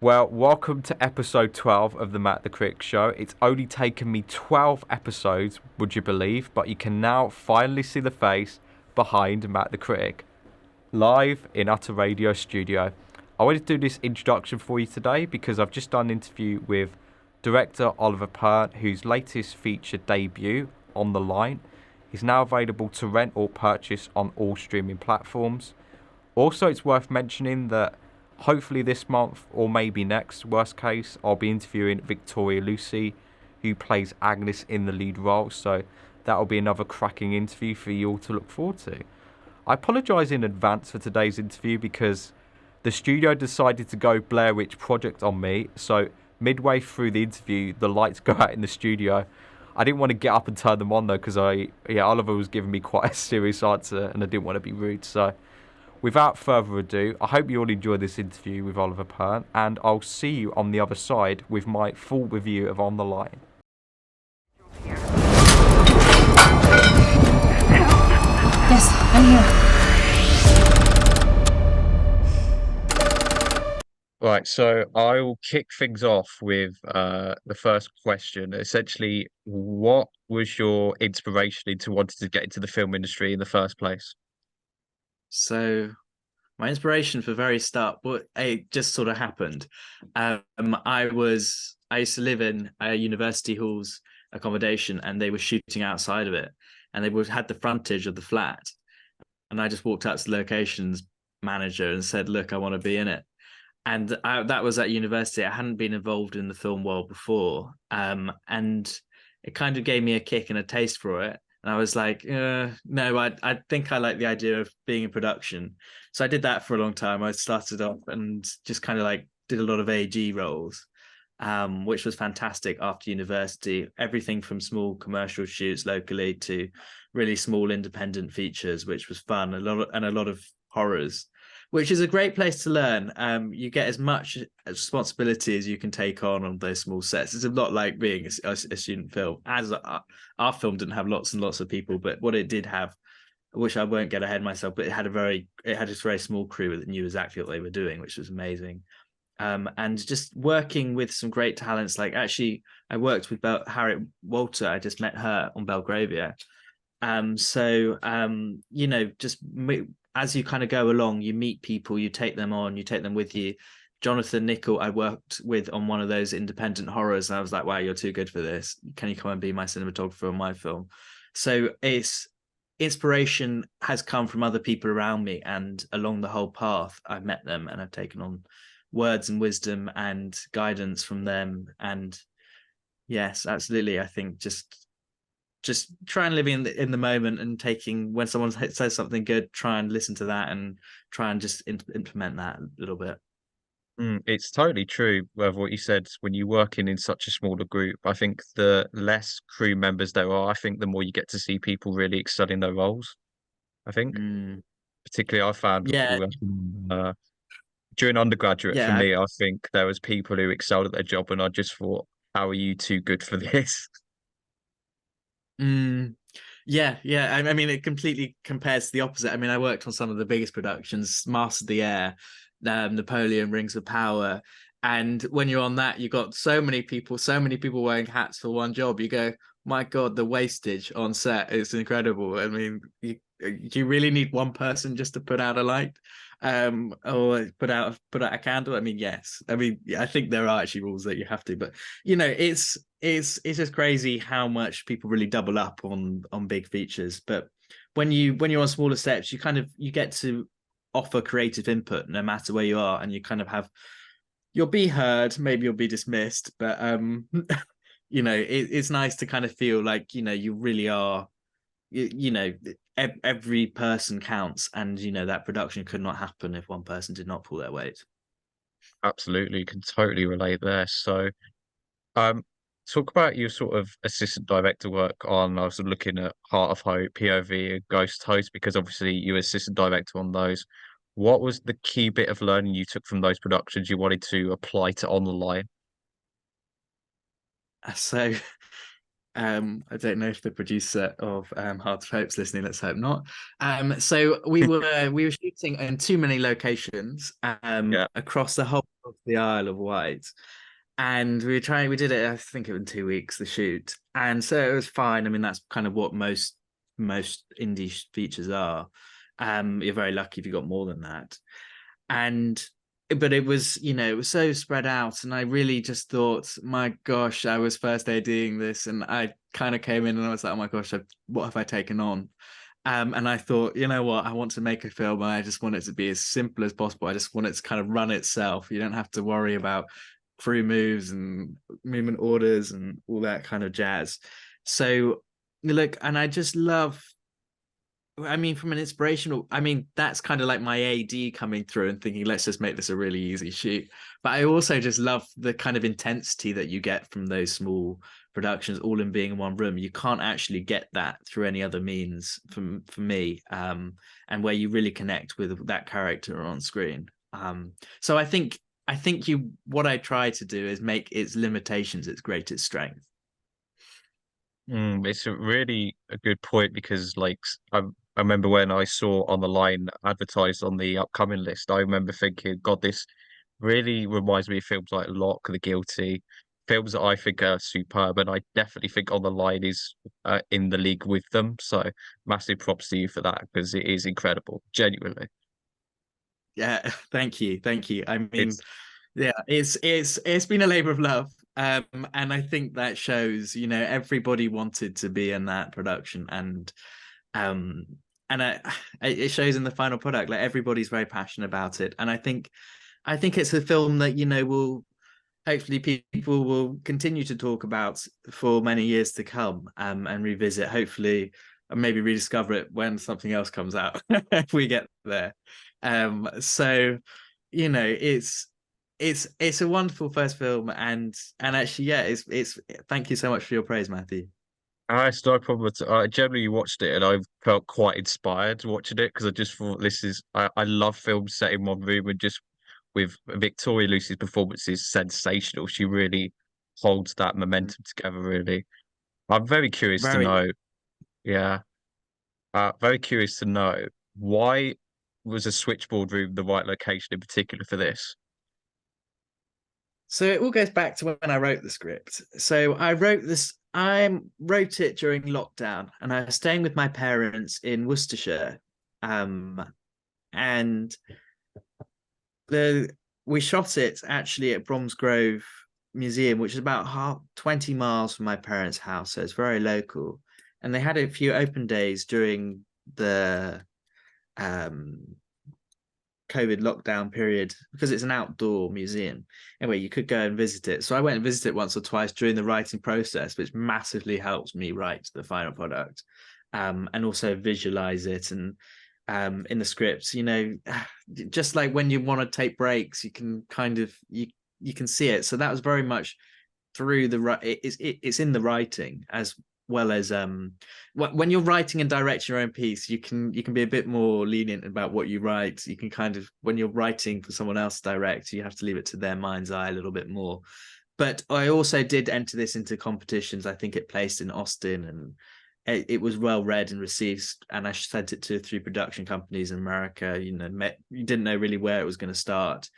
Well, welcome to episode 12 of the Matt the Critic Show. It's only taken me 12 episodes, would you believe, but you can now finally see the face behind Matt the Critic, live in Utter Radio Studio. I wanted to do this introduction for you today because I've just done an interview with director Oliver Pearn, whose latest feature debut, On the Line, is now available to rent or purchase on all streaming platforms. Also, it's worth mentioning that hopefully this month, or maybe next, worst case, I'll be interviewing Victoria Lucie, who plays Agnes in the lead role, so that'll be another cracking interview for you all to look forward to. I apologise in advance for today's interview because the studio decided to go Blair Witch Project on me, so midway through the interview, the lights go out in the studio. I didn't want to get up and turn them on though, because Oliver was giving me quite a serious answer and I didn't want to be rude, so without further ado, I hope you all enjoy this interview with Oliver Pearn, and I'll see you on the other side with my full review of On the Line. Yes, I'm here. Right, so I will kick things off with the first question. Essentially, what was your inspiration into wanting to get into the film industry in the first place? So my inspiration for very start, but it just sort of happened. I used to live in a university hall's accommodation, and they were shooting outside of it, and had the frontage of the flat. And I just walked out to the locations manager and said, "Look, I want to be in it." And that was at university. I hadn't been involved in the film world before, and it kind of gave me a kick and a taste for it. And I was like, no, I think I like the idea of being in production. So I did that for a long time. I started off and just kind of like did a lot of AG roles, which was fantastic after university. Everything from small commercial shoots locally to really small independent features, which was fun. A lot of horrors, which is a great place to learn. You get as much responsibility as you can take on those small sets. It's a lot like being a student film. As our film didn't have lots and lots of people, but what it did have, which I won't get ahead of myself, but it had this very small crew that knew exactly what they were doing, which was amazing. And just working with some great talents. Like actually, I worked with Harriet Walter. I just met her on Belgravia. Just as you kind of go along, you meet people, you take them on, you take them with you. Jonathan Nickel, I worked with on one of those independent horrors, and I was like, wow, you're too good for this. Can you come and be my cinematographer on my film? So inspiration has come from other people around me, and along the whole path, I've met them and I've taken on words and wisdom and guidance from them. And yes, absolutely. I think just try and live in the moment, and taking when someone says something good, try and listen to that and try and just implement that a little bit. It's totally true with what you said. When you work in such a smaller group, I think the less crew members there are, I think the more you get to see people really excel in their roles. I think, particularly I found Yeah, during undergraduate for yeah. me, I think there was people who excelled at their job, and I just thought, how are you too good for this? Yeah. I mean, it completely compares to the opposite. I mean, I worked on some of the biggest productions, Master of the Air, Napoleon, Rings of Power. And when you're on that, you've got so many people wearing hats for one job. You go, my God, the wastage on set is incredible. I mean, you really need one person just to put out a light, or put out a candle. I mean, yes. I mean, I think there are actually rules that you have to, but it's just crazy how much people really double up on big features. But when you're on smaller sets, you get to offer creative input no matter where you are, and you kind of you'll be heard, maybe you'll be dismissed, but it's nice to kind of feel like you really are, every person counts, and that production could not happen if one person did not pull their weight. Absolutely, can totally relate there. So, um, talk about your sort of assistant director work on. I was looking at Heart of Hope, POV, and Ghost Host, because obviously you were assistant director on those. What was the key bit of learning you took from those productions you wanted to apply to On the Line? So I don't know if the producer of Heart of Hope's listening. Let's hope not. So we were shooting in too many locations Yeah. across the whole of the Isle of Wight. And we did it, I think it was in 2 weeks, the shoot. And so it was fine. I mean, that's kind of what most indie features are. You're very lucky if you got more than that. And but it was, it was so spread out, and I really just thought, my gosh, I was first ADing this, and I kind of came in and I was like, oh my gosh, what have I taken on? And I thought, you know what, I want to make a film, and I just want it to be as simple as possible. I just want it to kind of run itself. You don't have to worry about crew moves and movement orders and all that kind of jazz. So look, and I just love, I mean, from an inspirational, I mean, that's kind of like my AD coming through and thinking, let's just make this a really easy shoot. But I also just love the kind of intensity that you get from those small productions, all in being in one room. You can't actually get that through any other means for me, and where you really connect with that character on screen. So I think what I try to do is make its limitations its greatest strength. It's a really a good point because, like, I remember when I saw On the Line advertised on the upcoming list, I remember thinking, God, this really reminds me of films like Lock, The Guilty, films that I think are superb, and I definitely think On the Line is in the league with them. So massive props to you for that because it is incredible, genuinely. Yeah, thank you. I mean, It's yeah, it's been a labor of love. And I think that shows, everybody wanted to be in that production, um it shows in the final product. Like, everybody's very passionate about it, and I think it's a film that, will hopefully people will continue to talk about for many years to come, and revisit, hopefully, and maybe rediscover it when something else comes out if we get there. So, it's a wonderful first film, and actually, yeah, it's thank you so much for your praise, Matthew. it's no problem at all. I generally watched it and I felt quite inspired watching it because I just thought I love films set in one room, and just with Victoria Lucie's performance is sensational. She really holds that momentum together, really. I'm very curious to Very. know, yeah, very curious to know why was a switchboard room the right location in particular for this? So it all goes back to when I wrote the script. So I wrote it during lockdown, and I was staying with my parents in Worcestershire. Um, and the we shot it actually at Bromsgrove Museum, which is about 20 miles from my parents' house, so it's very local. And they had a few open days during the um COVID lockdown period, because it's an outdoor museum. Anyway, you could go and visit it. So I went and visited it once or twice during the writing process, which massively helps me write the final product, and also visualize it. And in the script, just like when you want to take breaks, you can kind of you can see it. So that was very much through it's in the writing, as well as when you're writing and directing your own piece, you can be a bit more lenient about what you write. You can kind of, when you're writing for someone else to direct, you have to leave it to their mind's eye a little bit more. But I also did enter this into competitions. I think it placed in Austin, and it was well read and received, and I sent it to 3 production companies in America. You didn't know really where it was going to start,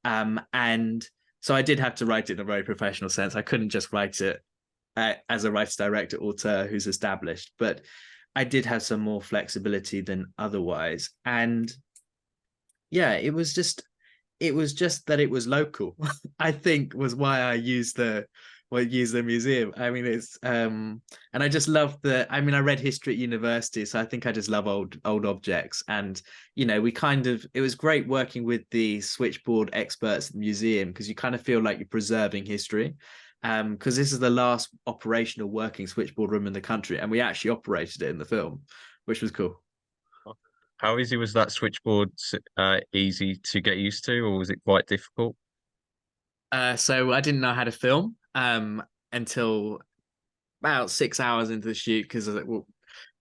and so I did have to write it in a very professional sense. I couldn't just write it as a writer director auteur who's established, but I did have some more flexibility than otherwise. And yeah, it was just that it was local. I think was why I used the museum. I mean, it's and I just love I read history at university, so I think I just love old objects. And it was great working with the switchboard experts at the museum, because you kind of feel like you're preserving history, because this is the last operational working switchboard room in the country, and we actually operated it in the film, which was cool. How easy was that switchboard? Easy to get used to, or was it quite difficult? So I didn't know how to film until about 6 hours into the shoot, because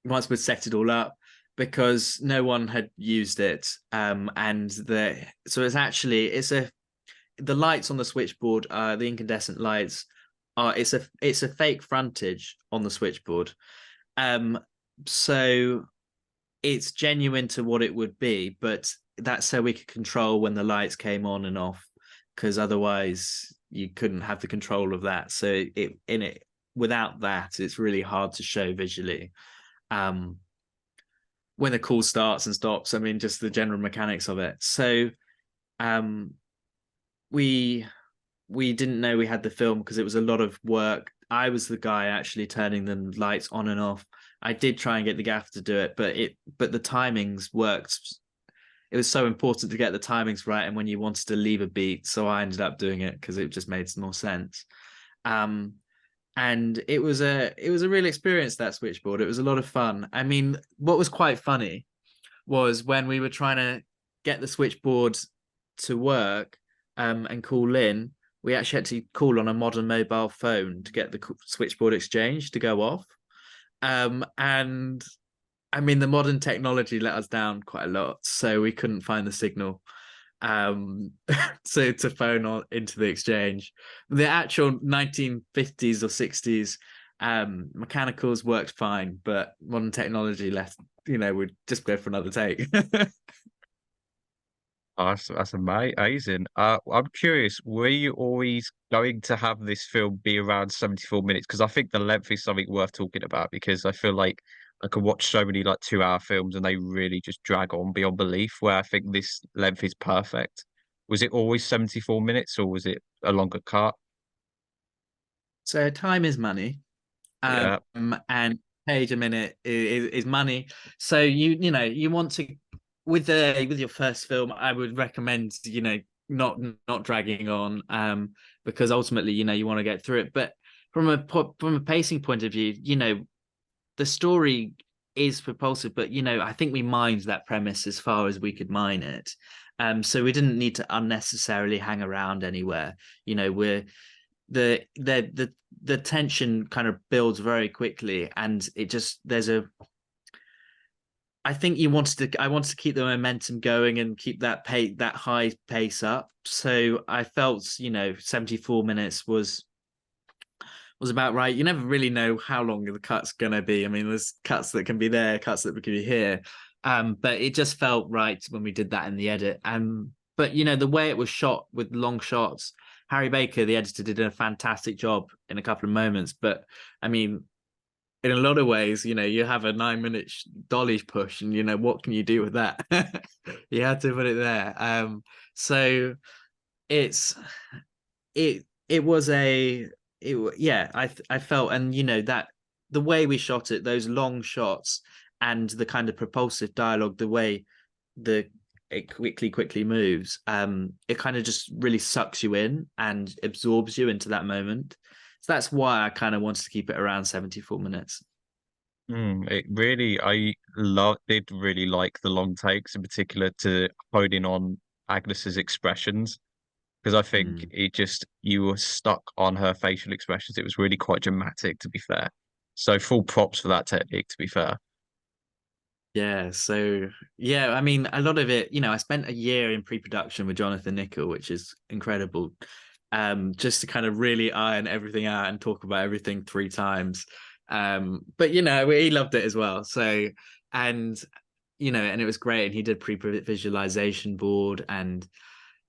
once we'd set it all up, because no one had used it, and so the lights on the switchboard, the incandescent lights, it's a fake frontage on the switchboard, so it's genuine to what it would be, but that's so we could control when the lights came on and off, because otherwise you couldn't have the control of that. So without that, it's really hard to show visually. When the call starts and stops, I mean, just the general mechanics of it. So we didn't know we had the film because it was a lot of work. I was the guy actually turning the lights on and off. I did try and get the gaffer to do it, but the timings worked. It was so important to get the timings right, and when you wanted to leave a beat, so I ended up doing it because it just made more sense. And it was a real experience, that switchboard. It was a lot of fun. I mean, what was quite funny was when we were trying to get the switchboard to work and call in, we actually had to call on a modern mobile phone to get the switchboard exchange to go off. And I mean, the modern technology let us down quite a lot, so we couldn't find the signal so to phone on into the exchange. The actual 1950s or 60s mechanicals worked fine, but modern technology left, we'd just go for another take. Oh, that's amazing. I'm curious, were you always going to have this film be around 74 minutes? Because I think the length is something worth talking about, because I feel like I could watch so many like 2 hour films and they really just drag on beyond belief, where I think this length is perfect. Was it always 74 minutes or was it a longer cut? So time is money, Yeah. and page a minute is money. So you want to, with your first film, I would recommend not dragging on, because ultimately you want to get through it. But from a pacing point of view, the story is propulsive, but I think we mined that premise as far as we could mine it. So we didn't need to unnecessarily hang around anywhere. We're the tension kind of builds very quickly, and it just I think I wanted to keep the momentum going and keep that high pace up. So I felt 74 minutes was about right. You never really know how long the cut's gonna be. I mean, there's cuts that can be there, cuts that can be here. But it just felt right when we did that in the edit. But the way it was shot with long shots, Harry Baker, the editor, did a fantastic job in a couple of moments. But I mean, in a lot of ways, you have a 9 minute dolly push, and what can you do with that? You had to put it there. So it's it was yeah, I felt, and that the way we shot it, those long shots and the kind of propulsive dialogue, the way it quickly moves, it kind of just really sucks you in and absorbs you into that moment. So that's why I kind of wanted to keep it around 74 minutes. It really, did really like the long takes in particular to hone in on Agnes's expressions, because I think Mm. you were stuck on her facial expressions. It was really quite dramatic, to be fair. So full props for that technique, to be fair. Yeah, so yeah, I mean, a lot of it, I spent a year in pre-production with Jonathan Nichol, which is incredible. Just to kind of really iron everything out and talk about everything 3 times. But he loved it as well. So, and and it was great. And he did pre-visualization board, and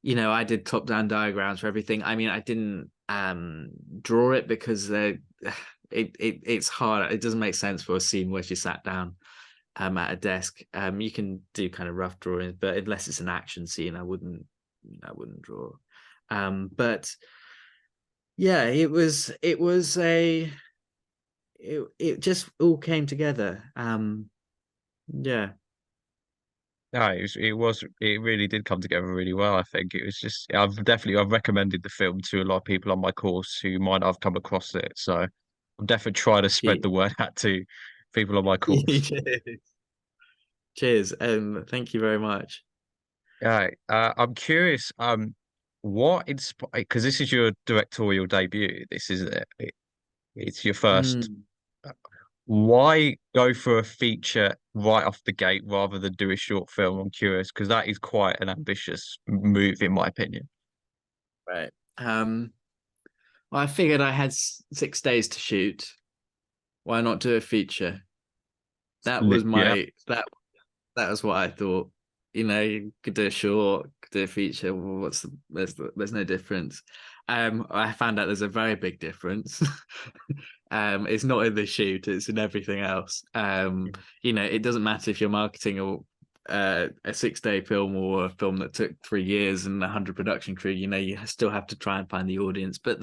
I did top-down diagrams for everything. I mean, I didn't draw it because it's hard. It doesn't make sense for a scene where she sat down at a desk. You can do kind of rough drawings, but unless it's an action scene, I wouldn't draw. But yeah, it just all came together. Yeah. No, it really did come together really well. I think it was just, I've recommended the film to a lot of people on my course who might not have come across it. So I'm definitely trying to spread Yeah. the word out to people on my course. Cheers. Thank you very much. Yeah, I'm curious, what inspired, because this is your directorial debut, this is it's your first. Mm. Why go for a feature right off the gate rather than do a short film? I'm curious because that is quite an ambitious move, in my opinion. Right. Well, I figured I had 6 days to shoot. Why not do a feature? That was Yeah, that was what I thought. you could do a short, could do a feature. Well, there's no difference. I found out there's a very big difference. It's not in the shoot, it's in everything else. It doesn't matter if you're marketing a 6-day film or a film that took 3 years and 100 production crew. You still have to try and find the audience, but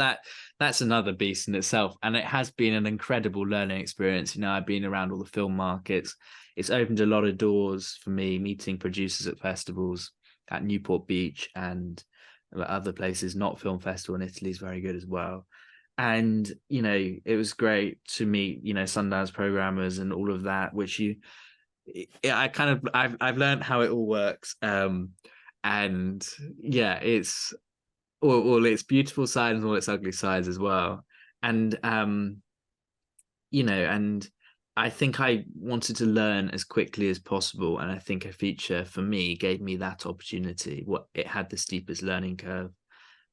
that's another beast in itself, and it has been an incredible learning experience. I've been around all the film markets. It's opened a lot of doors for me, meeting producers at festivals, at Newport Beach and other places. Not Film Festival in Italy is very good as well. And it was great to meet Sundance programmers and all of that, which I've learned how it all works. And yeah, it's all its beautiful sides and all its ugly sides as well. And and I think I wanted to learn as quickly as possible, and I think a feature for me gave me that opportunity. It had the steepest learning curve,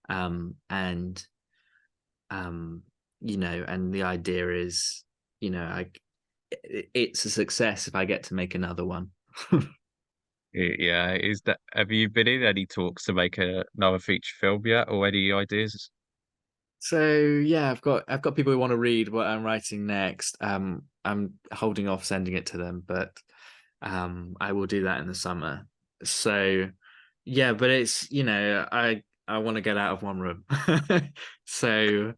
and the idea is, it's a success if I get to make another one. Yeah, have you been in any talks to make another feature film yet, or any ideas? So yeah, I've got people who want to read what I'm writing next. I'm holding off sending it to them, but I will do that in the summer. So yeah, but it's I want to get out of one room. So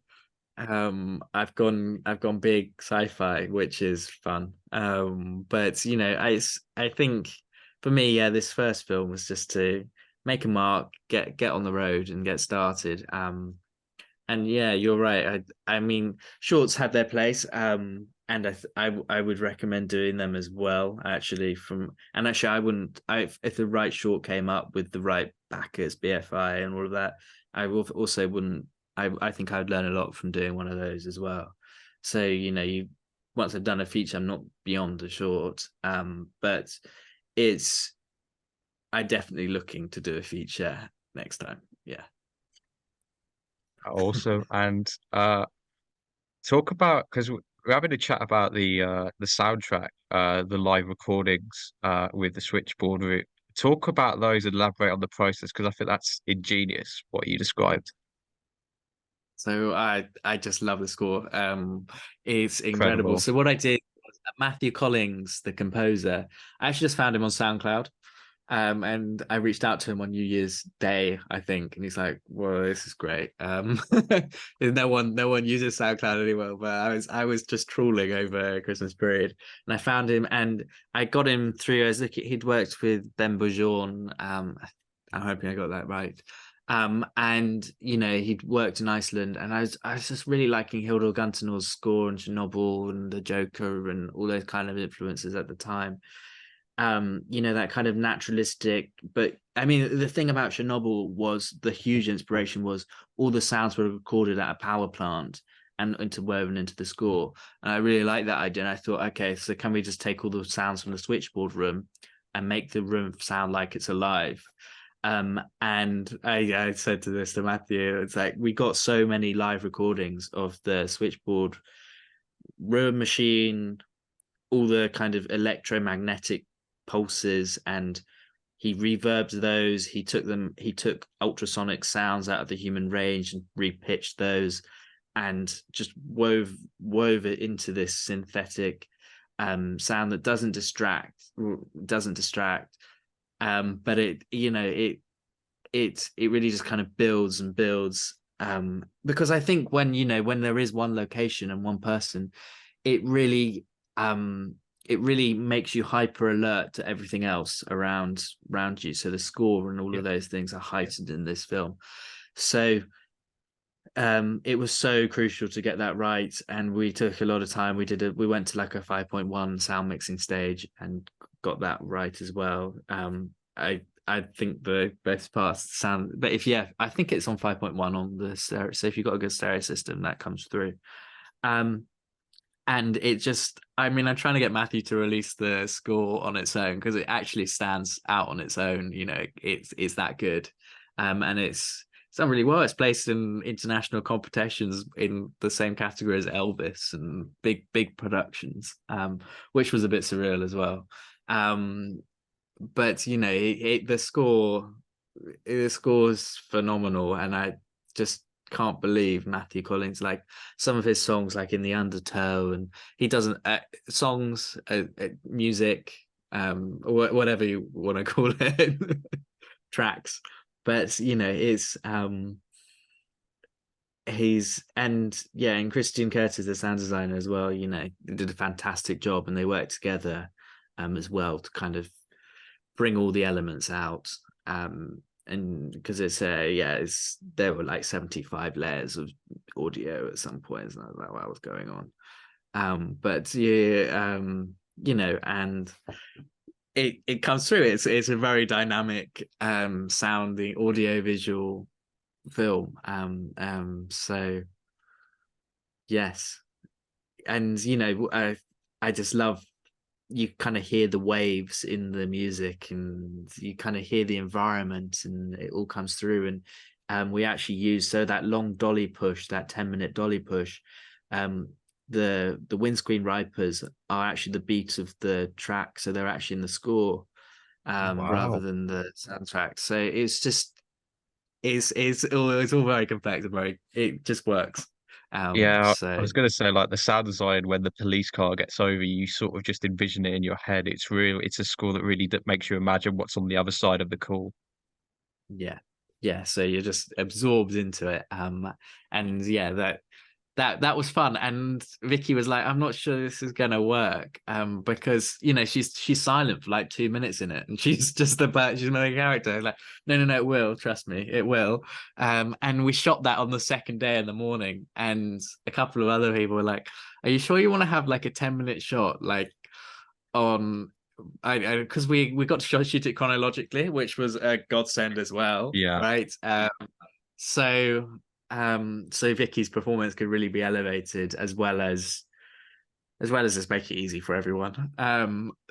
I've gone big sci-fi, which is fun. But I think for me, yeah, this first film was just to make a mark, get on the road and get started. And yeah, you're right. I mean, shorts have their place. And I would recommend doing them as well. Actually, I wouldn't. If the right short came up with the right backers, BFI, and all of that, also wouldn't. I think I would learn a lot from doing one of those as well. So once I've done a feature, I'm not beyond a short. But I'm definitely looking to do a feature next time. Yeah. Awesome. And talk about, because we're having a chat about the soundtrack, the live recordings with the switchboard route. Talk about those and elaborate on the process, because I think that's ingenious what you described. So I just love the score. It's incredible. Incredible. So what I did was Matthew Collings, the composer, I actually just found him on SoundCloud. And I reached out to him on New Year's Day, I think, and he's like, "Whoa, this is great." No one uses SoundCloud anymore, but I was just trawling over Christmas period, and I found him, and I got him through. I was looking, he'd worked with Ben Bourgeon. I'm hoping I got that right. And he'd worked in Iceland, and I was just really liking Hildur Guðnadóttir's score and Chernobyl and the Joker and all those kind of influences at the time. That kind of naturalistic, but I mean, the thing about Chernobyl was the huge inspiration was all the sounds were recorded at a power plant and interwoven into the score. And I really liked that idea. And I thought, okay, so can we just take all the sounds from the switchboard room and make the room sound like it's alive? And I said to Matthew, it's like, we got so many live recordings of the switchboard room machine, all the kind of electromagnetic pulses, and he reverbed those. He took ultrasonic sounds out of the human range and repitched those, and just wove it into this synthetic sound that doesn't distract, but it really just kind of builds and builds, because I think when there is one location and one person, it really makes you hyper alert to everything else around you. So the score and all of those things are heightened in this film. So it was so crucial to get that right, and we took a lot of time. We went to like a 5.1 sound mixing stage and got that right as well. I think the best parts sound, but I think it's on 5.1 on the stereo. So if you've got a good stereo system, that comes through. And it just, I mean, I'm trying to get Matthew to release the score on its own, because it actually stands out on its own. It's that good. And it's done really well. It's placed in international competitions in the same category as Elvis and big productions, which was a bit surreal as well. but the score's phenomenal, and I just can't believe Matthew Collins, like some of his songs, like In the Undertow, and he doesn't songs, music, whatever you want to call it, tracks. But it's he's and Christian Curtis, the sound designer as well, did a fantastic job, and they worked together as well to kind of bring all the elements out. And because there were like 75 layers of audio at some point, and I was like, what was going on? But yeah, and it comes through. It's a very dynamic sounding audio visual film. So yes, and I just love, you kind of hear the waves in the music, and you kind of hear the environment, and it all comes through. And we actually use, so that long dolly push, that 10-minute dolly push, the windscreen wipers are actually the beat of the track, so they're actually in the score, rather Wow. than the soundtrack. So it's all very complex and it just works. Yeah, I So was gonna say like the sound design when the police car gets over, you sort of just envision it in your head. It's real. It's a score that really makes you imagine what's on the other side of the call. yeah, yeah, so you're just absorbed into it. And yeah, that was fun. And Vicky was like, I'm not sure this is gonna work, because she's silent for like 2 minutes in it, and she's just she's another character. Like, no, it will, trust me, it will. And we shot that on the second day in the morning, and a couple of other people were like, are you sure you want to have like a 10-minute shot, like on, I because we got to shoot it chronologically, which was a godsend as well, Yeah. right? So so Vicky's performance could really be elevated, as well as just make it easy for everyone.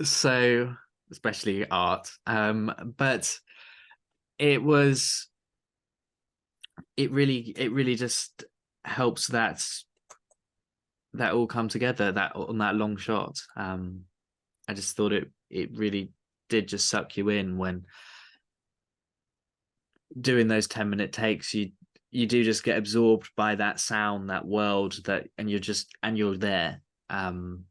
So especially art. But it was it really just helps that all come together, that on that long shot. I just thought it really did just suck you in when doing those 10-minute takes. You do just get absorbed by that sound, that world, and you're there. And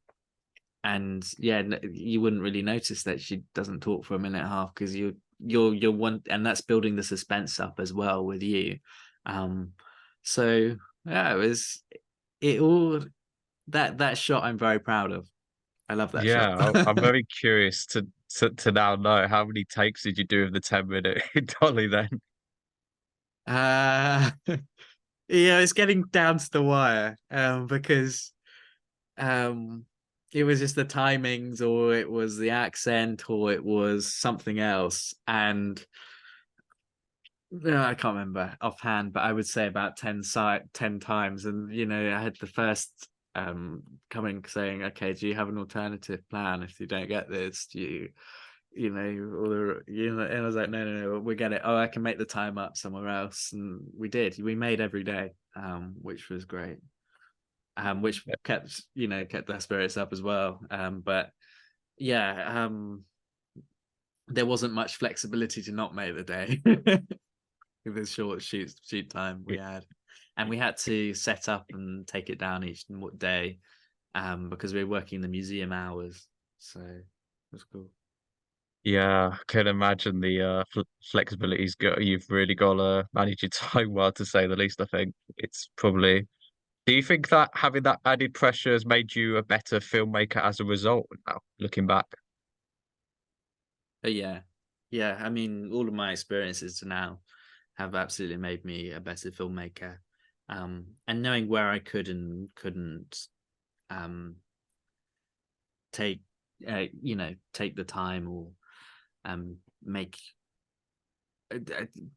yeah, you wouldn't really notice that she doesn't talk for a minute and a half, because you're one, and that's building the suspense up as well with you. So yeah, it all, that shot I'm very proud of. I love that shot. Yeah, I'm very curious to now know how many takes did you do of the 10-minute dolly then? uh yeah, it's getting down to the wire, because um it was just the timings, or it was the accent, or it was something else. And no, I can't remember offhand, but I would say about 10 times. And I had the first coming saying, okay, do you have an alternative plan if you don't get this? Do and I was like, no, we get it. Oh, I can make the time up somewhere else. And we did. We made every day, which was great. Which kept their spirits up as well. But yeah, there wasn't much flexibility to not make the day. With the short shoot time we had, and we had to set up and take it down each day, because we were working the museum hours, so it was cool. Yeah, I can imagine the flexibility's got you've really got to manage your time well, to say the least. I think it's probably. Do you think that having that added pressure has made you a better filmmaker as a result now, looking back? But yeah, I mean, all of my experiences to now have absolutely made me a better filmmaker, and knowing where I could and couldn't um take take the time, or make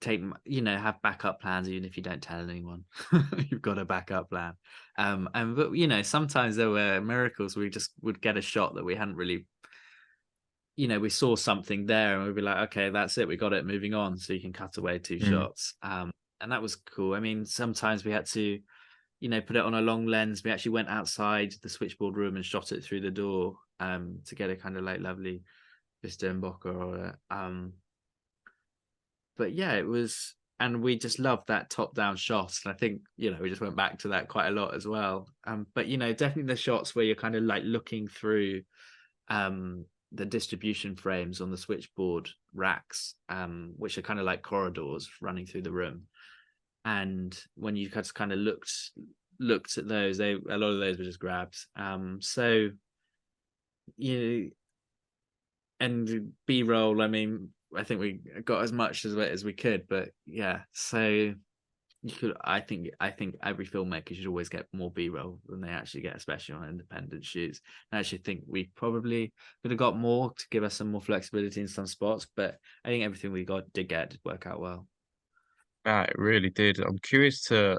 take have backup plans, even if you don't tell anyone. You've got a backup plan. And but sometimes there were miracles. We just would get a shot that we hadn't really, we saw something there, and we'd be like, okay, that's it, we got it, moving on, so you can cut away two Mm. shots. And that was cool. I mean, sometimes we had to put it on a long lens. We actually went outside the switchboard room and shot it through the door, to get a kind of like lovely Sternbocker or but yeah, it was, and we just loved that top-down shot. And I think, we just went back to that quite a lot as well. But definitely the shots where you're kind of like looking through the distribution frames on the switchboard racks, which are kind of like corridors running through the room. And when you just kind of looked at those, a lot of those were just grabs. So you and B-roll, I mean, I think we got as much as it as we could, but yeah. So you could, I think every filmmaker should always get more B-roll than they actually get, especially on independent shoots. I actually think we probably could have got more to give us some more flexibility in some spots, but I think everything we did get did work out well. Yeah, it really did. I'm curious to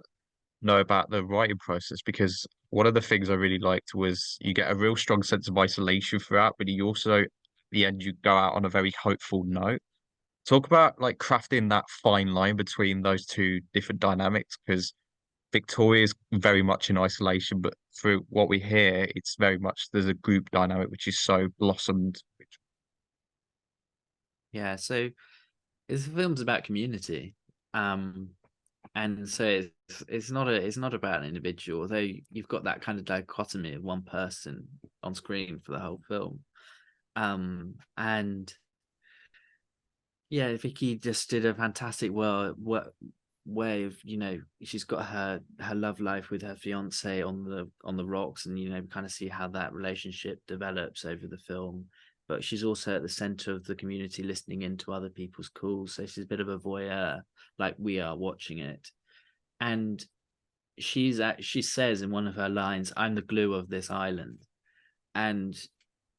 know about the writing process because one of the things I really liked was you get a real strong sense of isolation throughout, but you also, at the end, you go out on a very hopeful note. Talk about like crafting that fine line between those two different dynamics because Victoria is very much in isolation, but through what we hear, it's very much there's a group dynamic which is so blossomed. Yeah, so this film's about community. Um, and so it's not about an individual, although you've got that kind of dichotomy of one person on screen for the whole film. And yeah, Vicky just did a fantastic way of, she's got her love life with her fiance on the rocks, and kind of see how that relationship develops over the film. But she's also at the center of the community, listening into other people's calls, so she's a bit of a voyeur, like we are watching it. And she says in one of her lines, "I'm the glue of this island." And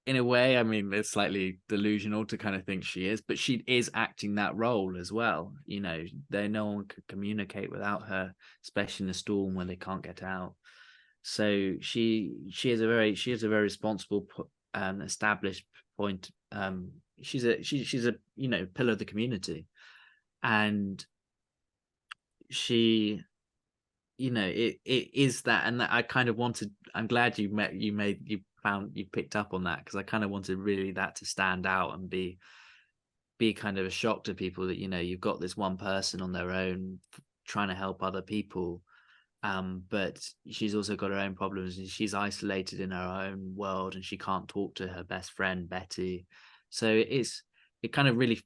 in a way, I mean, it's slightly delusional to kind of think she is, but she is acting that role as well. No one could communicate without her, especially in a storm when they can't get out. So she is a very responsible, established point. She's a pillar of the community, and she it is that, and that I kind of wanted. I'm glad you picked up on that, because I kind of wanted really that to stand out and be kind of a shock to people that you've got this one person on their own trying to help other people, but she's also got her own problems, and she's isolated in her own world, and she can't talk to her best friend Betty. So it kind of really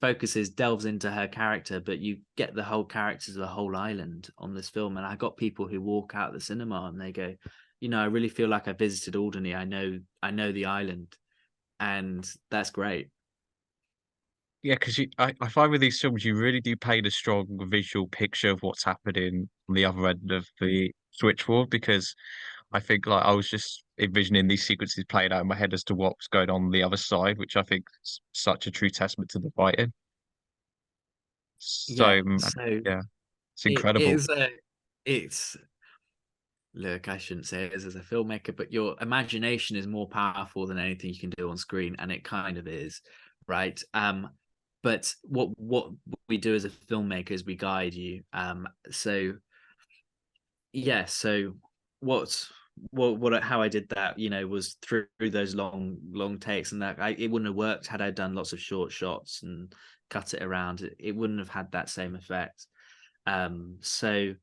delves into her character, but you get the whole characters of the whole island on this film. And I got people who walk out of the cinema and they go, I really feel like I visited Alderney. I know the island, and that's great. Yeah, because I find with these films, you really do paint a strong visual picture of what's happening on the other end of the switchboard. Because I think like I was just envisioning these sequences playing out in my head as to what's going on the other side, which I think is such a true testament to the writing. So Yeah. So yeah, it's it incredible. is it's look, I shouldn't say it as a filmmaker, but your imagination is more powerful than anything you can do on screen, and it kind of is, right? But what we do as a filmmaker is we guide you. So yeah, so what how I did that, was through those long takes, and that it wouldn't have worked had I done lots of short shots and cut it around. It wouldn't have had that same effect. So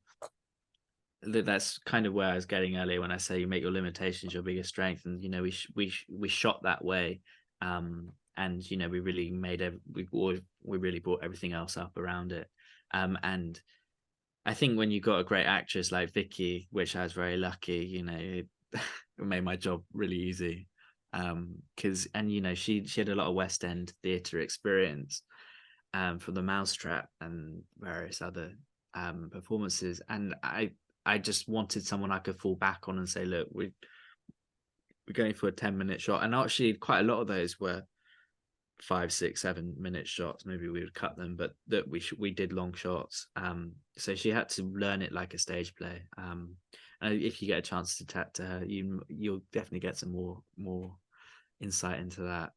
that's kind of where I was getting earlier when I say you make your limitations your biggest strength, and we shot that way, and we really we really brought everything else up around it, and I think when you got a great actress like Vicky, which I was very lucky, it made my job really easy, because she had a lot of West End theatre experience, from The Mousetrap and various other performances, and I just wanted someone I could fall back on and say, look, we're going for a 10-minute shot. And actually quite a lot of those were 5, 6, 7 minute shots. Maybe we would cut them, but that we did long shots. So she had to learn it like a stage play. And if you get a chance to chat to her, you'll definitely get some more insight into that.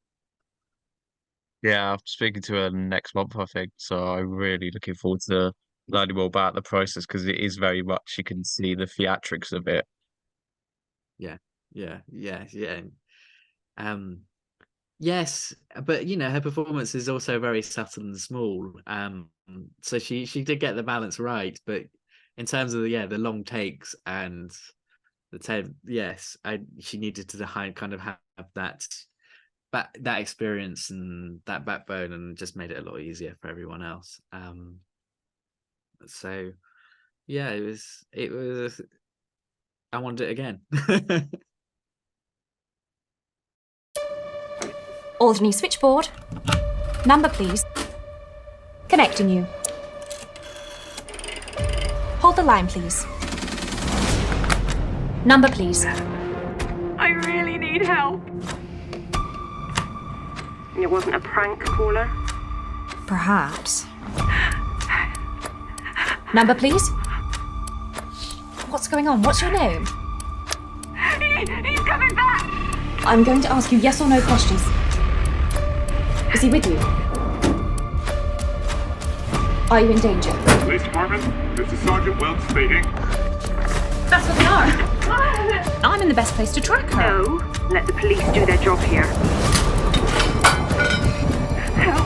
Yeah, I'm speaking to her next month, I think. So I'm really looking forward to learning more about the process because it is very much you can see the theatrics of it. Yeah, yeah. Um, Yes, but her performance is also very subtle and small. So she did get the balance right, but in terms of the long takes and the yes, she needed to kind of have that experience and that backbone, and just made it a lot easier for everyone else. So yeah, it was I wanted it again. Alderney switchboard. Number, please. Connecting you. Hold the line, please. Number, please. I really need help. It wasn't a prank caller? Perhaps. Number, please. What's going on? What's your name? He's coming back! I'm going to ask you yes or no questions. Is he with you? Are you in danger? Police Department, this is Sergeant Wells speaking. That's what they are. I'm in the best place to track her. No, let the police do their job here. Help.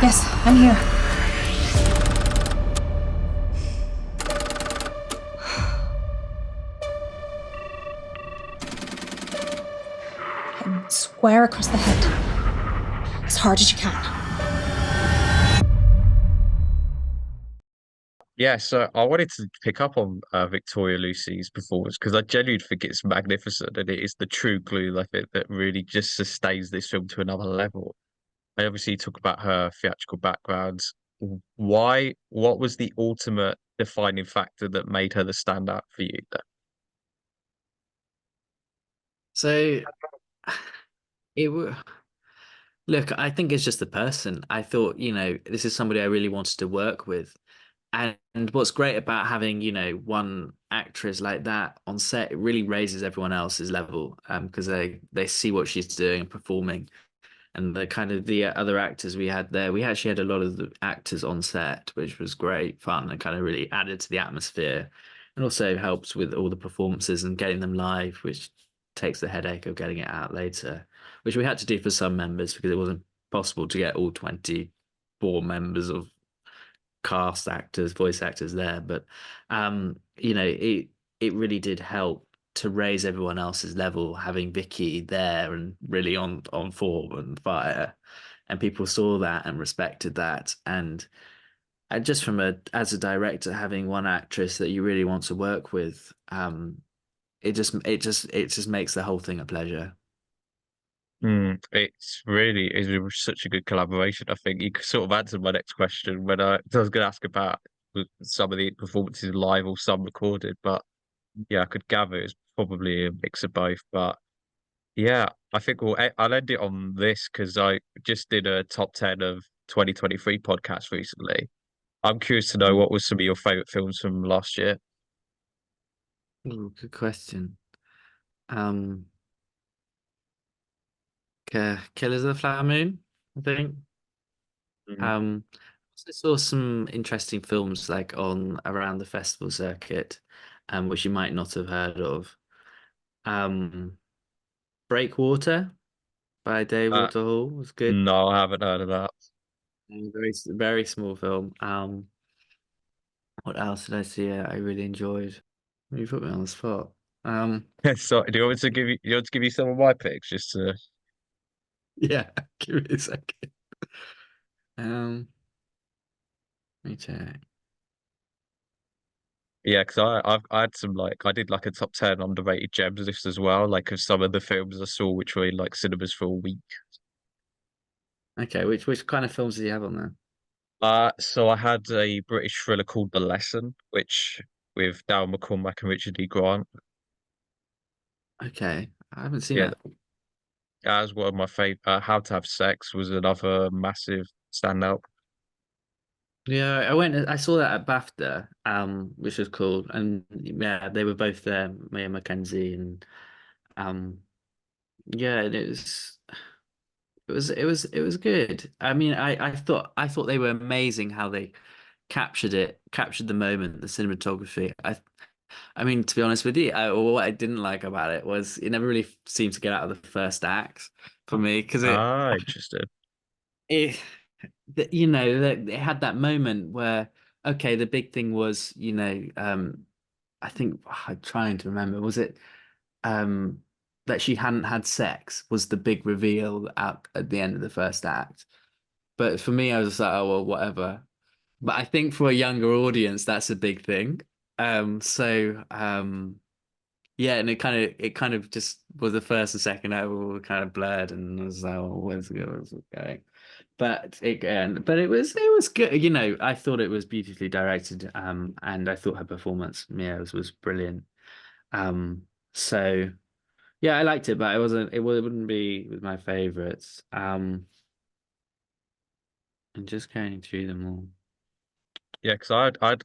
Yes, I'm here. And square across the head. As hard as you can. Yeah, so I wanted to pick up on Victoria Lucie's performance because I genuinely think it's magnificent and it is the true glue, I think, that really just sustains this film to another level. I obviously talk about her theatrical background. Why? What was the ultimate defining factor that made her the standout for you? So it w- look, I think it's just the person. I thought, this is somebody I really wanted to work with. And what's great about having, one actress like that on set, it really raises everyone else's level, because they see what she's doing and performing. And the kind of the other actors we had there, we actually had a lot of the actors on set, which was great fun and kind of really added to the atmosphere, and also helps with all the performances and getting them live, which takes the headache of getting it out later, which we had to do for some members because it wasn't possible to get all 24 members of cast actors, voice actors there. But it really did help to raise everyone else's level, having Vicky there and really on form and fire, and people saw that and respected that. And just as a director, having one actress that you really want to work with, it just makes the whole thing a pleasure. It's such a good collaboration. I think you sort of answered my next question when I was going to ask about some of the performances live or some recorded, but yeah, I could gather it's probably a mix of both. But yeah, I think I'll end it on this because I just did a top 10 of 2023 podcast recently. I'm curious to know what was some of your favorite films from last year. Ooh, good question. Um, Killers of the Flower Moon, I think. Mm. Um, also saw some interesting films like on around the festival circuit, which you might not have heard of. Um, Breakwater by Dave Uh, Waterhall was good. no, I haven't heard of that. Very very small film. What else did I see? I really enjoyed. You put me on the spot. Um, So, do you want me to give you? You want to give you some of my picks, just to? yeah, give me a second. Um, Let me check. Yeah, because I had some like I did like a top 10 underrated gems list as well, like of some of the films I saw which were in like cinemas for a week. Okay, which kind of films do you have on there? So I had a British thriller called The Lesson, which with Darren McCormack and Richard E. Grant. Okay, I haven't seen Yeah, that. that was one of my favorite. How to Have Sex was another massive standout. Yeah, I saw that at BAFTA, which was cool. And yeah, they were both there, Mia Mackenzie, and um yeah, and it was good. I mean, I thought they were amazing how they captured the moment, the cinematography. I mean, to be honest with you, what I didn't like about it was it never really seemed to get out of the first act for me because Ah, interesting. it you know that it had that moment where okay, the big thing was I think I'm trying to remember was it um that she hadn't had sex was the big reveal at the end of the first act. But for me, I was just like, oh well, whatever. But I think for a younger audience, that's a big thing. So yeah, and it kind of just was the first and second act were kind of blurred, and I was like, oh, where's it going? But it was good. I thought it was beautifully directed. And I thought her performance, Mia, was brilliant. Um, so yeah, I liked it, but it wouldn't be with my favorites. And just going through them all. Yeah, because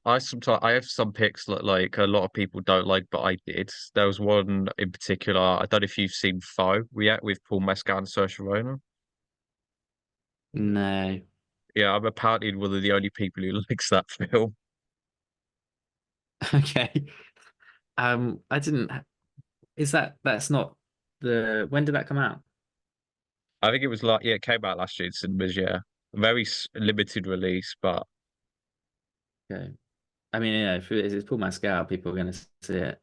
I sometimes I have some picks that like a lot of people don't like, but I did. There was one in particular. I don't know if you've seen Foe react with Paul Mescal and Saoirse Ronan. No. Yeah, I'm apparently one of the only people who likes that film. Okay. I didn't. That's not the. When did that come out? I think it was like yeah, it came out last year in cinemas. Yeah, very limited release, but Okay. I mean, yeah, if it's Paul Mascal, people are going to see it.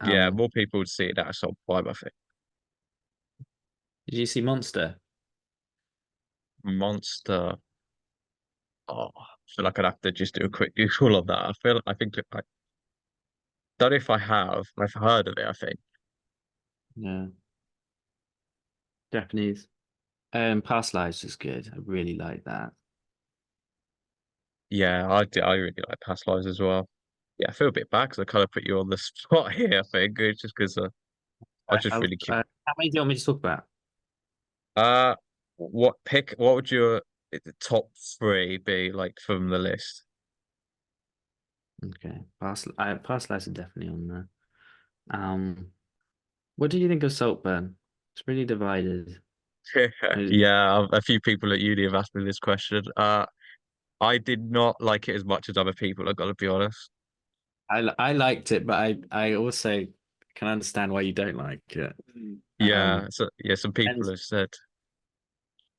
yeah, Um, more people would see it at some point. I think did you see Monster? Monster. Oh, I feel like I'd have to just do a quick Google on that. I think I don't know if I have. I've heard of it. I think. Yeah, Japanese. Past Lives is good. I really like that. Yeah, I do. I really like Past Lives as well. Yeah, I feel a bit bad because I kind of put you on the spot here. I think it's just because I was just really cute. How many do you want me to talk about? Uh, what pick? What would your top three be like from the list? Okay, Past Lives are definitely on there. Um, what do you think of Saltburn? It's really divided. I, Yeah, a few people at uni have asked me this question. I did not like it as much as other people. I got to be honest. I liked it, but I also can understand why you don't like it. Yeah, Um, so yeah, some and people have said,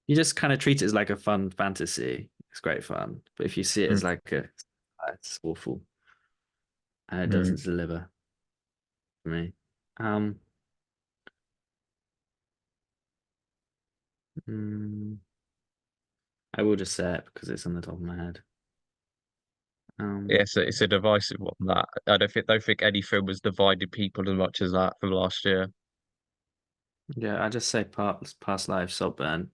you just kind of treat it as like a fun fantasy. It's great fun, but if you see it mm, as like it's awful, and it mm, doesn't deliver for me. Um, mm, I will just say it because it's on the top of my head. yeah, Um, it's a divisive one. That I don't think any film has divided people as much as that from last year. yeah, I just say past life, Saltburn,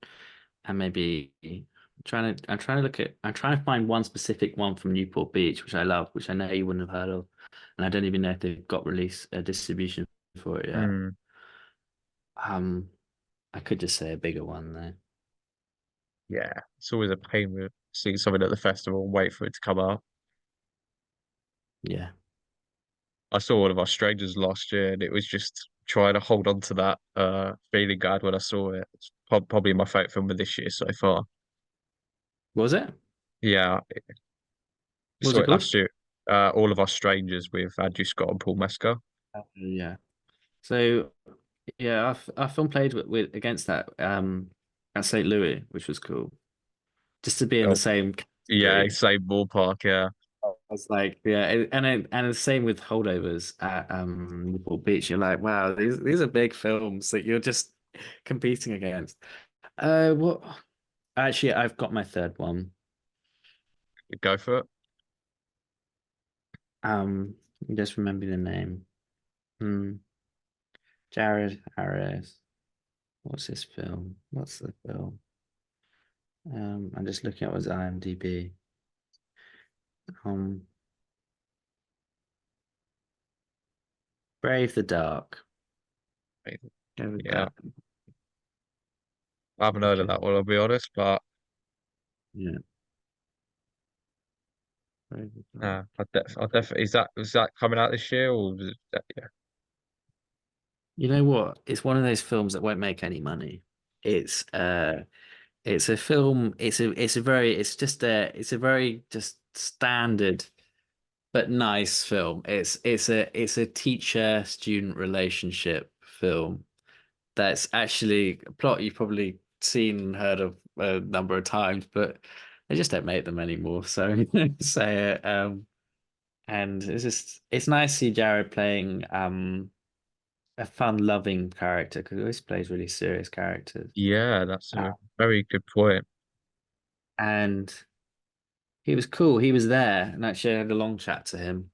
and maybe I'm trying to find one specific one from Newport Beach, which I love, which I know you wouldn't have heard of, and I don't even know if they've got release distribution for it yet. Mm, Um, I could just say a bigger one though. yeah, it's always a pain with seeing something at the festival and wait for it to come out. Yeah. I saw one of our strangers last year, and it was just trying to hold on to that feeling good when I saw it. It's probably my favorite film of this year so far. What was it? Yeah, I What was saw it it called? last year. All of Our Strangers with Andrew Scott and Paul Mescal. Yeah. So yeah, our film played with against that at St. Louis, which was cool. Just to be in the Oh, same yeah, category. same ballpark. Yeah, I was like, yeah, and the same with holdovers at Newport Beach. You're like, wow, these are big films that you're just competing against. What? Actually, I've got my third one. go for it. Just remember the name. Hmm. Jared Harris. What's this film? What's the film? I'm just looking at his IMDb. Um, Brave the Dark. Go with Yeah, that. I haven't heard of Okay. that one. I'll be honest, but Yeah. Brave the Dark. I definitely is that coming out this year or yeah? You know what? It's one of those films that won't make any money. It's it's a film. It's a very just standard but nice film. It's a teacher-student relationship film that's actually a plot you've probably seen and heard of a number of times, but they just don't make them anymore. So I'm gonna say it. And it's nice to see Jared playing a fun-loving character because he always plays really serious characters. Yeah, that's Uh, a very good point. and he was cool. He was there, and actually I had a long chat to him.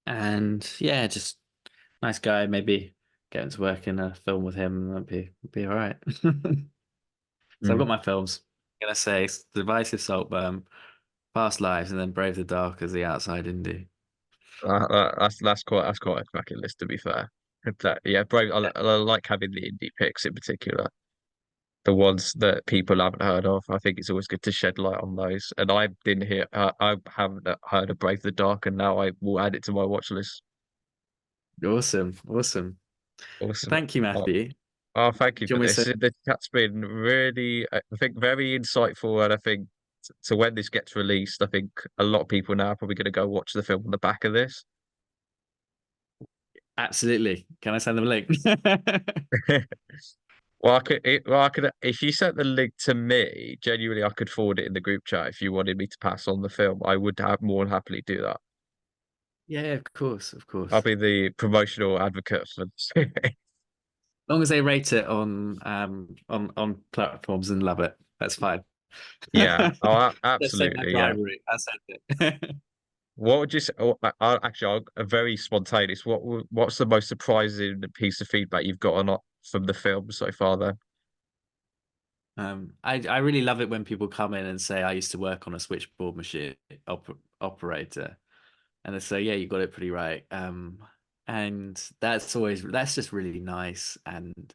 And yeah, just nice guy. Maybe getting to work in a film with him would be all right. So I've got Mm. my films. I'm gonna say Divisive Saltburn, Past Lives, and then Brave the Dark as the outside indie. That's quite a cracking list, to be fair. Yeah, brave. I like having the indie picks in particular, the ones that people haven't heard of. I think it's always good to shed light on those. And I haven't heard of Brave the Dark, and now I will add it to my watch list. Awesome, awesome. Awesome. Thank you, Oh, Matthew. Do oh, thank you you for want me to this. say? The chat's been really, I think, very insightful, and I think so when this gets released, I think a lot of people now are probably going to go watch the film on the back of this. Absolutely. Can I send them a link? If you sent the link to me, genuinely, I could forward it in the group chat if you wanted me to pass on the film. I would have more than happily do that. Yeah, of course, of I'll course. be the promotional advocate for this. As long as they rate it on platforms and love it, that's fine. Yeah, oh, Just take my absolutely, yeah. bribery. I sent it. What would you say? A very spontaneous. What's the most surprising piece of feedback you've got from the film so far, then? I really love it when people come in and say I used to work on a switchboard machine operator, and they say, yeah, you got it pretty right. And that's just really nice. And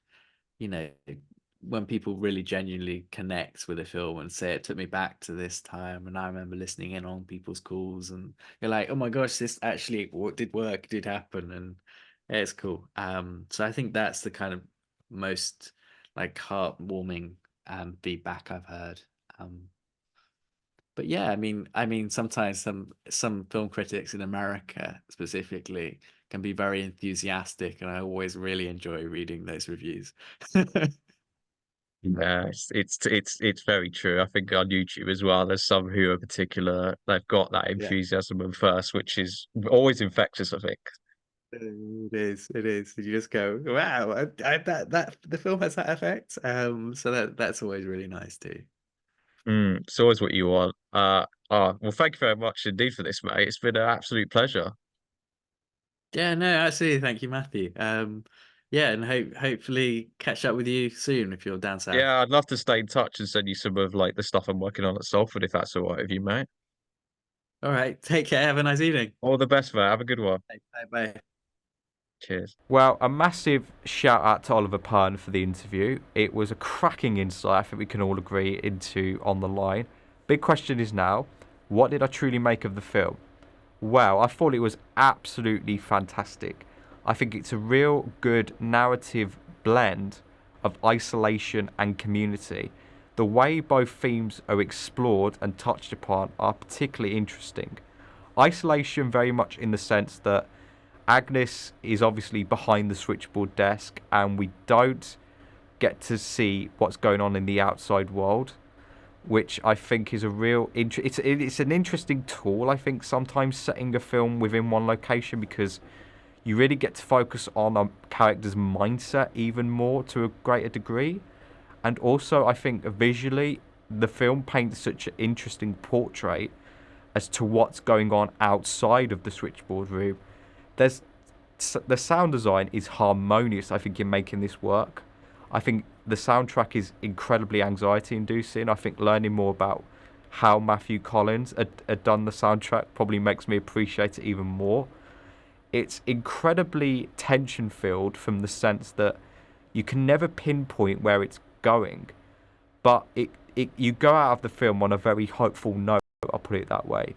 you know, when people really genuinely connect with a film and say it took me back to this time, and I remember listening in on people's calls, and you're like, oh my gosh, this actually did work, did happen, and yeah, it's cool. So I think that's the kind of most like heartwarming feedback I've heard. Um, but yeah, I mean, sometimes some film critics in America specifically can be very enthusiastic, and I always really enjoy reading those reviews. Yeah, it's very true. I think on YouTube as well, there's some who are particular. They've got that Yeah, enthusiasm and thirst, which is always infectious, I think. it is. It is. You just go, wow, that the film has that effect. So that's always really nice too. It's always what you want. Well, thank you very much indeed for this, mate. It's been an absolute pleasure. Yeah, no, absolutely. Thank you, Matthew. Yeah, and hopefully catch up with you soon if you're down south. Yeah, I'd love to stay in touch and send you some of like the stuff I'm working on at Salford, if that's all right with you, mate. All right, take care. Have a nice evening. All the best, mate. Have a good one. Bye bye. Cheers. Well, a massive shout out to Oliver Pearn for the interview. It was a cracking insight, I think we can all agree, into On the Line. Big question is now, what did I truly make of the film? Well, I thought it was absolutely fantastic. I think it's a real good narrative blend of isolation and community. The way both themes are explored and touched upon are particularly interesting. Isolation very much in the sense that Agnes is obviously behind the switchboard desk and we don't get to see what's going on in the outside world, which I think is a real it's an interesting tool, I think, sometimes setting a film within one location, because you really get to focus on a character's mindset even more to a greater degree. And also I think visually the film paints such an interesting portrait as to what's going on outside of the switchboard room. The sound design is harmonious, I think, in making this work. I think the soundtrack is incredibly anxiety inducing. I think learning more about how Matthew Collins had done the soundtrack probably makes me appreciate it even more. It's incredibly tension filled from the sense that you can never pinpoint where it's going, but you go out of the film on a very hopeful note, I'll put it that way.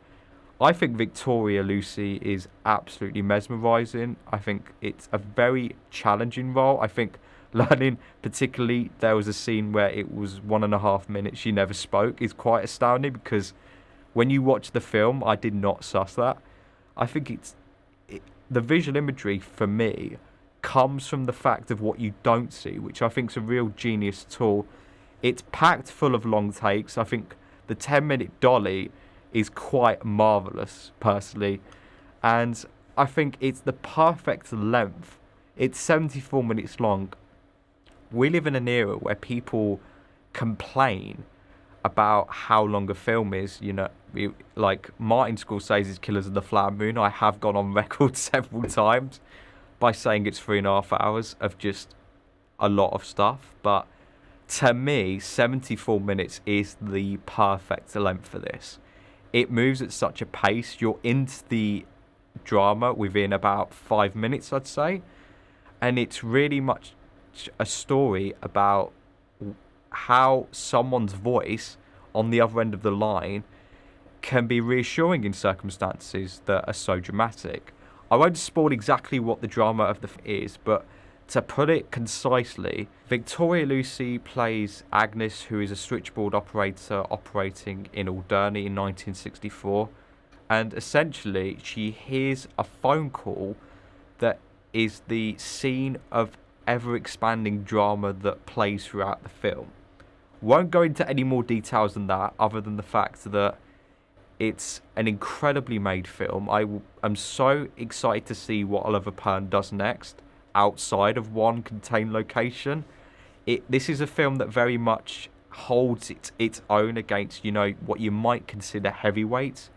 I think Victoria Lucie is absolutely mesmerising. I think it's a very challenging role. I think learning, particularly, there was a scene where it was 1.5 minutes she never spoke, is quite astounding, because When you watch the film, I did not suss that. I think the visual imagery for me comes from the fact of what you don't see, which I think is a real genius tool. It's packed full of long takes. I think the 10-minute dolly is quite marvelous, personally, and I think it's the perfect length. It's 74 minutes long. We live in an era where people complain about how long a film is. You know, like Martin Scorsese's Killers of the Flower Moon, I have gone on record several times by saying it's 3.5 hours of just a lot of stuff. But to me, 74 minutes is the perfect length for this. It moves at such a pace. You're into the drama within about 5 minutes, I'd say. And it's really much a story about how someone's voice on the other end of the line can be reassuring in circumstances that are so dramatic. I won't spoil exactly what the drama of the is, but to put it concisely, Victoria Lucie plays Agnes, who is a switchboard operator operating in Alderney in 1964, and essentially she hears a phone call that is the scene of ever-expanding drama that plays throughout the film. Won't go into any more details than that, other than the fact that it's an incredibly made film. I'm so excited to see what Oliver Pearn does next outside of one contained location. This is a film that very much holds its own against, you know, what you might consider heavyweights,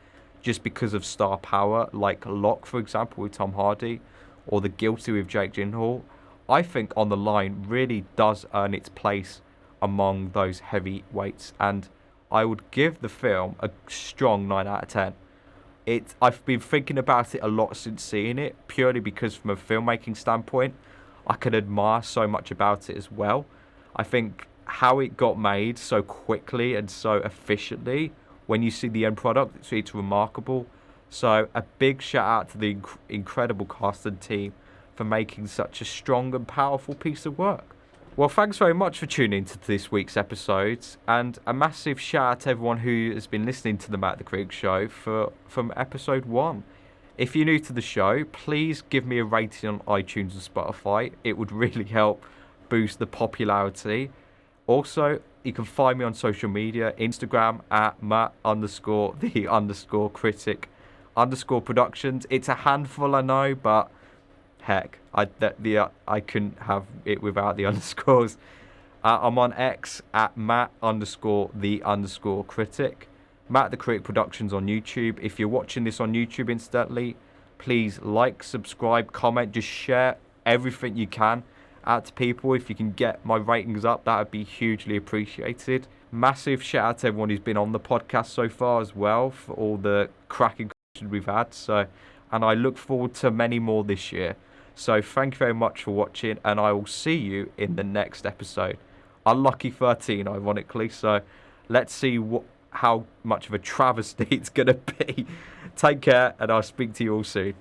just because of star power, like Locke, for example, with Tom Hardy, or The Guilty with Jake Gyllenhaal. I think On the Line really does earn its place among those heavyweights, and I would give the film a strong 9 out of 10. I've been thinking about it a lot since seeing it, purely because from a filmmaking standpoint, I can admire so much about it as well. I think how it got made so quickly and so efficiently, when you see the end product, it's remarkable. So a big shout out to the incredible cast and team for making such a strong and powerful piece of work. Well, thanks very much for tuning into this week's episodes, and a massive shout out to everyone who has been listening to the Matt the Critic Show from episode 1. If you're new to the show, please give me a rating on iTunes and Spotify. It would really help boost the popularity. Also, you can find me on social media, Instagram at Matt_the_critic_productions. It's a handful, I know, but heck, I couldn't have it without the underscores. I'm on X at Matt_the_critic. Matt the Critic Productions on YouTube. If you're watching this on YouTube instantly, please like, subscribe, comment, just share everything you can out to people. If you can get my ratings up, that would be hugely appreciated. Massive shout out to everyone who's been on the podcast so far as well, for all the cracking questions we've had. And I look forward to many more this year. So thank you very much for watching, and I will see you in the next episode. Unlucky 13, ironically. So let's see how much of a travesty it's going to be. Take care, and I'll speak to you all soon.